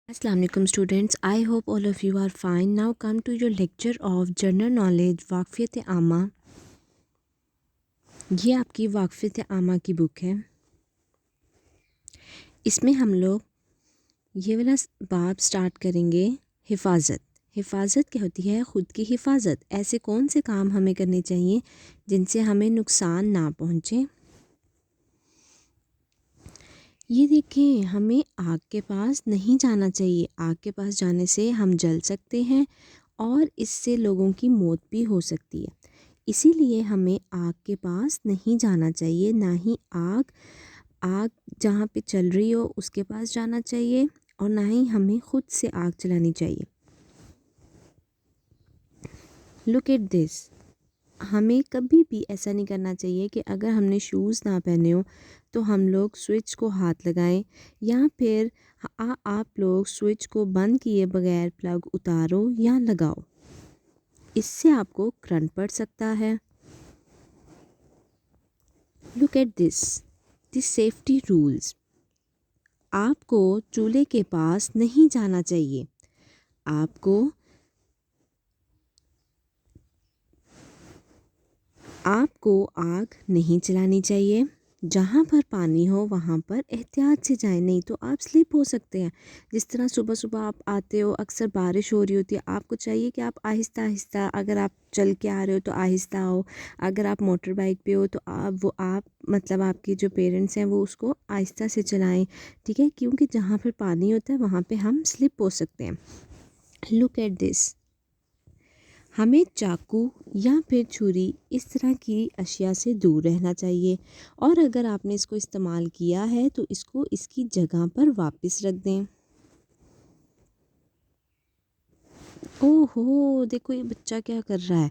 Assalamu alaikum students. I hope all of you are fine. Now come to your lecture of general knowledge वाक़फ़ियत आमा। ये आपकी वाक़फ़ियत आमा की book है। इसमें हम लोग ये वाला बाब स्टार्ट करेंगे। हिफाजत। हिफाजत क्या होती है? ख़ुद की हिफाजत। ऐसे कौन से काम हमें करने चाहिए जिनसे हमें नुकसान ना पहुँचे। ये देखें, हमें आग के पास नहीं जाना चाहिए। आग के पास जाने से हम जल सकते हैं और इससे लोगों की मौत भी हो सकती है। इसीलिए हमें आग के पास नहीं जाना चाहिए, ना ही आग आग जहाँ पे चल रही हो उसके पास जाना चाहिए और ना ही हमें ख़ुद से आग चलानी चाहिए। Look at this. हमें कभी भी ऐसा नहीं करना चाहिए कि अगर हमने शूज़ ना पहने हो तो हम लोग स्विच को हाथ लगाएं या फिर आप लोग स्विच को बंद किए बगैर प्लग उतारो या लगाओ। इससे आपको करंट पड़ सकता है। Look at this safety rules. आपको चूल्हे के पास नहीं जाना चाहिए। आपको आग नहीं जलानी चाहिए। जहाँ पर पानी हो वहाँ पर एहतियात से जाएं, नहीं तो आप स्लिप हो सकते हैं। जिस तरह सुबह सुबह आप आते हो, अक्सर बारिश हो रही होती है, आपको चाहिए कि आप आहिस्ता आहिस्ता, अगर आप चल के आ रहे हो तो आहिस्ता हो, अगर आप मोटर बाइक पे हो तो आप मतलब आपके जो पेरेंट्स हैं वो उसको आहिस्ता से चलाएं, ठीक है, क्योंकि जहाँ पर पानी होता है वहाँ पर हम स्लिप हो सकते हैं। Look at this. हमें चाकू या फिर छुरी इस तरह की अशिया से दूर रहना चाहिए और अगर आपने इसको इस्तेमाल किया है तो इसको इसकी जगह पर वापस रख दें। ओहो, देखो ये बच्चा क्या कर रहा है।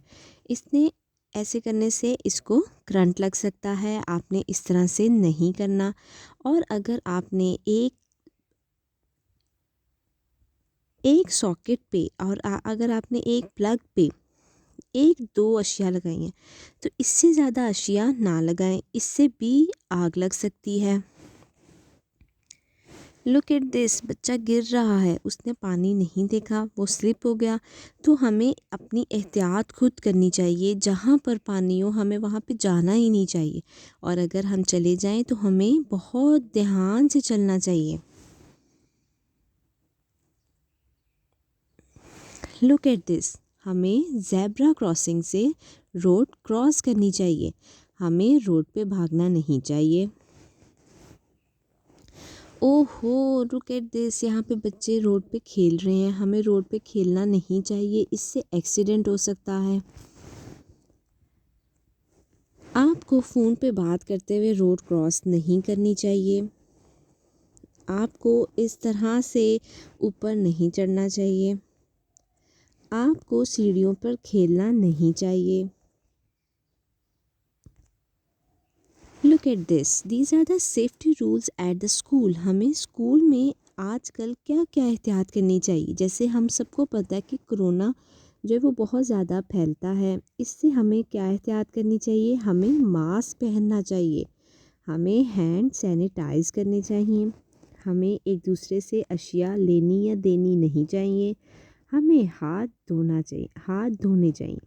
इसने ऐसे करने से इसको करंट लग सकता है। आपने इस तरह से नहीं करना। और अगर आपने एक सॉकेट पे और अगर आपने एक प्लग पे एक दो अशिया लगाई हैं तो इससे ज़्यादा अशिया ना लगाएं, इससे भी आग लग सकती है। Look at this. बच्चा गिर रहा है, उसने पानी नहीं देखा, वो स्लिप हो गया। तो हमें अपनी एहतियात खुद करनी चाहिए। जहाँ पर पानी हो हमें वहाँ पे जाना ही नहीं चाहिए और अगर हम चले जाएं तो हमें बहुत ध्यान से चलना चाहिए। Look at this. हमें ज़ेब्रा क्रॉसिंग से रोड क्रॉस करनी चाहिए। हमें रोड पे भागना नहीं चाहिए। ओहो, लुक एट दिस। यहाँ पे बच्चे रोड पे खेल रहे हैं। हमें रोड पे खेलना नहीं चाहिए, इससे एक्सीडेंट हो सकता है। आपको फ़ोन पे बात करते हुए रोड क्रॉस नहीं करनी चाहिए। आपको इस तरह से ऊपर नहीं चढ़ना चाहिए। आपको सीढ़ियों पर खेलना नहीं चाहिए। Look at this. These are the safety rules at the school. हमें स्कूल में आजकल क्या क्या एहतियात करनी चाहिए। जैसे हम सबको पता है कि कोरोना जो है वो बहुत ज़्यादा फैलता है। इससे हमें क्या एहतियात करनी चाहिए? हमें मास्क पहनना चाहिए, हमें हैंड सैनिटाइज करने चाहिए, हमें एक दूसरे से अशिया लेनी या देनी नहीं चाहिए, हमें हाथ धोने चाहिए।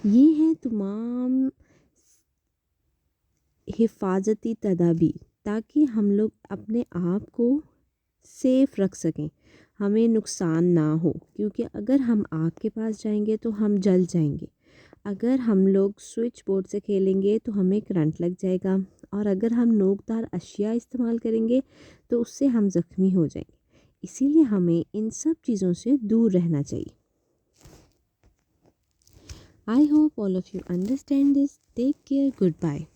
ये हैं तमाम हिफाजती तदाबीर ताकि हम लोग अपने आप को सेफ़ रख सकें, हमें नुकसान ना हो। क्योंकि अगर हम आग के पास जाएंगे तो हम जल जाएंगे। अगर हम लोग स्विच बोर्ड से खेलेंगे तो हमें करंट लग जाएगा और अगर हम नोकदार अशिया इस्तेमाल करेंगे तो उससे हम ज़ख्मी हो जाएंगे। इसीलिए हमें इन सब चीज़ों से दूर रहना चाहिए। I hope all of you understand this. Take care. Goodbye.